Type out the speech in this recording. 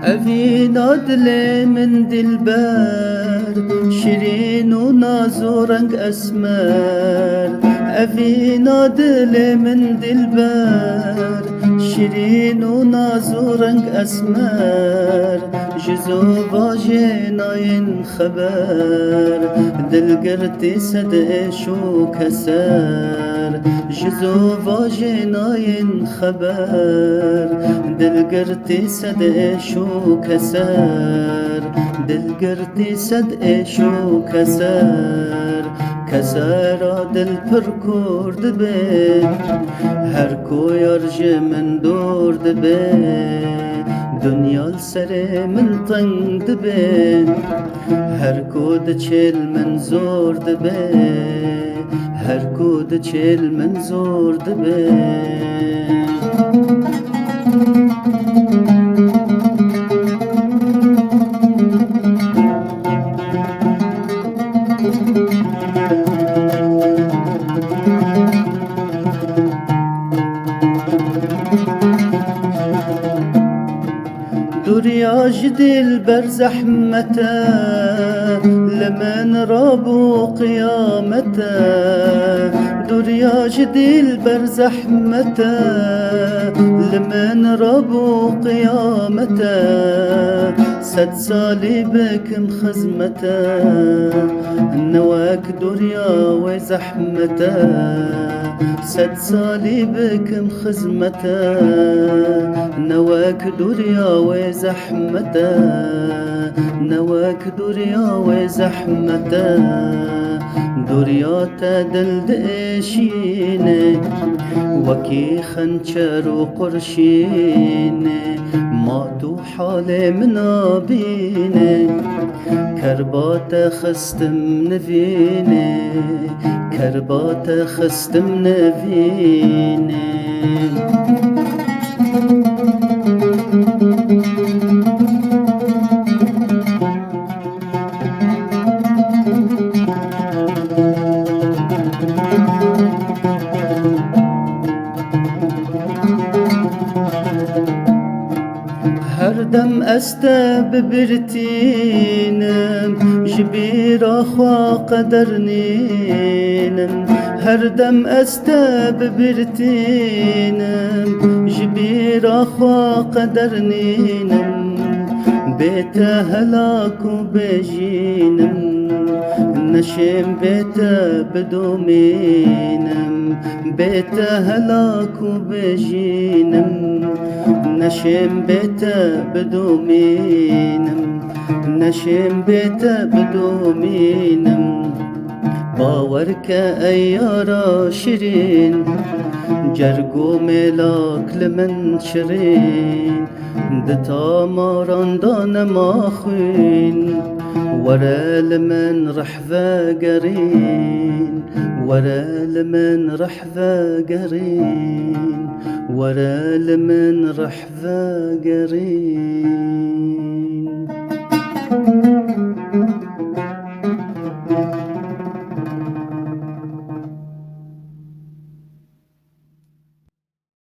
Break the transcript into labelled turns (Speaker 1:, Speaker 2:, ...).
Speaker 1: أفي نادلي من دلبر شيرين ونازورنك أسمر. أفي نادلي من دلبر شيرين ونازورنك أسمر. جزو باجينا خبر دلقرتي صدق شو كسر. جزو باجينا خبر دلقرتي صدق شو كسر. دلقرتي صدق شو كسر. كسر دل پرکور دبه هر کو يرجع من دور دبه. دنيا السر من طنگ دبه هر کو دچل من زور دبه. هر کو دچل من زور دبه. دوريا جديل برزحمته لمن رابو قيامته. دوريا جديل برزحمته لمن رابو قيامته. سد سالي بكم خزمته نواك دوريا وزحمته. سد سالي بكم خزمته نواك دوريا وزحمته. نواك دوريا وزحمته. دوريا تدل دشينه وكي خنشر وقرشينه. ما تو حال منابينه كربات خستم نفينه. كربات خستم نفينه. هر دم استب برتينم جبير أخوا قدرنينم. هر دم استب برتينم جبير أخوا قدرنينم. بيت هلاك وبجينم نشم بيت بدومينم. بيت هلاك وبجينم نشم بيت بدومينم. نشم بيت بدومينم. باورك أيارا شيرين جرقو ملاك لمن شرين. دتا ماران دان ماخوين ورا لمن رحفة قرين. ورا لمن رحفة قرين. ورا لمن رحفة قرين.